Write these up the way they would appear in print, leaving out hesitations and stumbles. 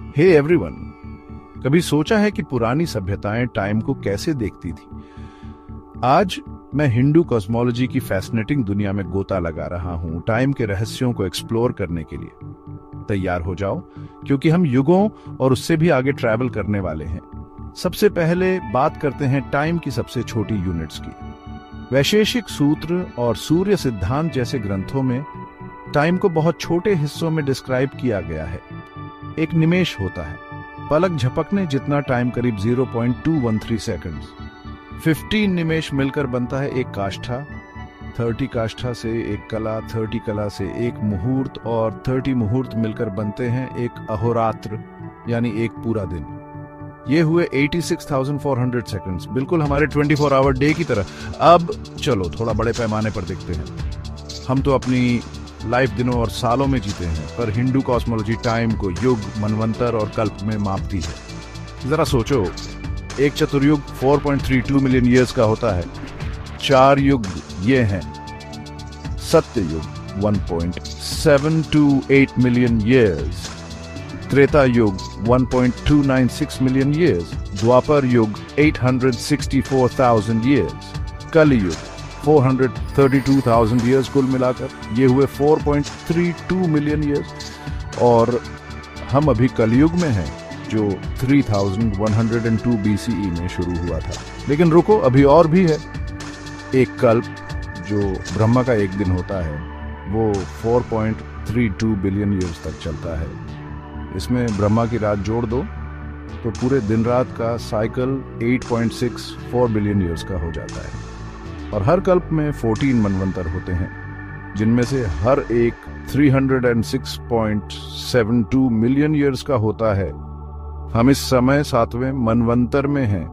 Hey everyone, कभी सोचा है कि पुरानी सभ्यताएं टाइम को कैसे देखती थी? आज मैं हिंदू कॉस्मोलॉजी की फैसिनेटिंग दुनिया में गोता लगा रहा हूं, टाइम के रहस्यों को एक्सप्लोर करने के लिए। तैयार हो जाओ, क्योंकि हम युगों और उससे भी आगे ट्रैवल करने वाले हैं। सबसे पहले बात करते हैं टाइम की सबसे छोटी यूनिट्स की। वैशेषिक सूत्र और सूर्य सिद्धांत जैसे ग्रंथों में टाइम को बहुत छोटे हिस्सों में डिस्क्राइब किया गया है। एक निमेष होता है, पलक झपकने जितना टाइम, करीब 0.213 सेकंड्स। 15 निमेष मिलकर बनता है एक काष्ठा, 30 काष्ठा से एक कला, 30 कला से एक मुहूर्त, और 30 मुहूर्त मिलकर बनते हैं एक अहोरात्र, यानी एक पूरा दिन। ये हुए 86,400 सेकंड्स, बिल्कुल हमारे 24 आवर डे की तरह। अब चलो थोड़ा बड़े पैमाने पर देखते हैं। हम तो अपनी लाइफ दिनों और सालों में जीते हैं, पर हिंदू कॉस्मोलॉजी टाइम को युग, मनवंतर और कल्प में मापती है। जरा सोचो, एक चतुर्युग 4.32 मिलियन ईयर्स का होता है। 4 युग ये हैं: सत्य युग 1.728 मिलियन ईयर्स, त्रेता युग 1.296 मिलियन ईयर्स, द्वापर युग 864,000 ईयर्स, कलयुग 432,000 ईयर्स। कुल मिलाकर ये हुए 4.32 मिलियन ईयर्स, और हम अभी कलयुग में हैं, जो 3102 BCE में शुरू हुआ था। लेकिन रुको, अभी और भी है। एक कल्प, जो ब्रह्मा का एक दिन होता है, वो 4.32 बिलियन ईयर्स तक चलता है। इसमें ब्रह्मा की रात जोड़ दो तो पूरे दिन रात का साइकिल 8.64 बिलियन ईयर्स का हो जाता है। और हर कल्प में 14 मनवंतर होते हैं, जिनमें से हर एक 306.72 मिलियन ईयर्स का होता है। हम इस समय 7वें मनवंतर में हैं,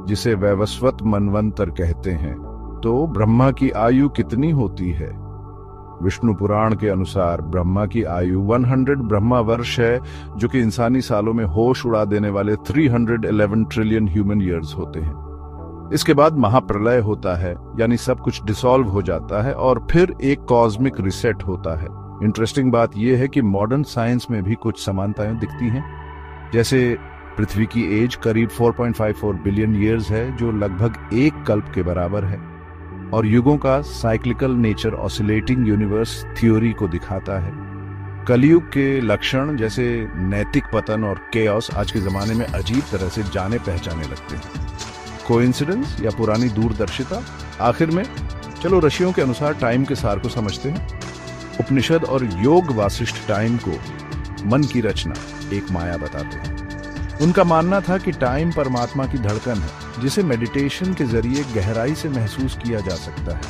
जिसे वैवस्वत मनवंतर कहते हैं। तो ब्रह्मा की आयु कितनी होती है? विष्णु पुराण के अनुसार ब्रह्मा की आयु 100 ब्रह्मा वर्ष है, जो कि इंसानी सालों में होश उड़ा देने वाले 311 ट्रिलियन ह्यूमन ईयर्स होते हैं। इसके बाद महाप्रलय होता है, यानी सब कुछ डिसॉल्व हो जाता है, और फिर एक कॉस्मिक रिसेट होता है। इंटरेस्टिंग बात यह है कि मॉडर्न साइंस में भी कुछ समानताएं दिखती हैं। जैसे पृथ्वी की एज करीब 4.54 बिलियन ईयर्स है, जो लगभग एक कल्प के बराबर है। और युगों का cyclical nature oscillating universe theory को दिखाता है। कलयुग के लक्षण जैसे नैतिक पतन और केओस आज के जमाने में अजीब तरह से जाने पहचाने लगते हैं। कोइंसिडेंस या पुरानी दूरदर्शिता? आखिर में चलो ऋषियों के अनुसार टाइम के सार को समझते हैं। उपनिषद और योग वासिष्ठ टाइम को मन की रचना, एक माया बताते हैं। उनका मानना था कि टाइम परमात्मा की धड़कन है, जिसे मेडिटेशन के जरिए गहराई से महसूस किया जा सकता है।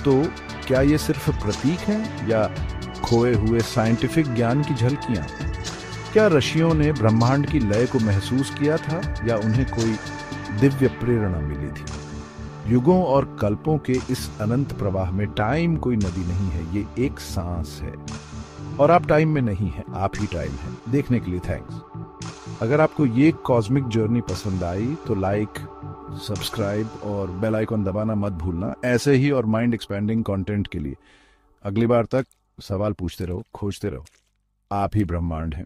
तो क्या ये सिर्फ प्रतीक हैं, या खोए हुए साइंटिफिक ज्ञान की झलकियां? क्या ऋषियों ने ब्रह्मांड की लय को महसूस किया था, या उन्हें कोई दिव्य प्रेरणा मिली थी? युगों और कल्पों के इस अनंत प्रवाह में टाइम कोई नदी नहीं है, ये एक सांस है। और आप टाइम में नहीं हैं, आप ही टाइम हैं। देखने के लिए थैंक्स। अगर आपको ये कॉस्मिक जर्नी पसंद आई तो लाइक, सब्सक्राइब और बेल आइकॉन दबाना मत भूलना, ऐसे ही और माइंड एक्सपेंडिंग कंटेंट के लिए। अगली बार तक सवाल पूछते रहो, खोजते रहो। आप ही ब्रह्मांड हैं।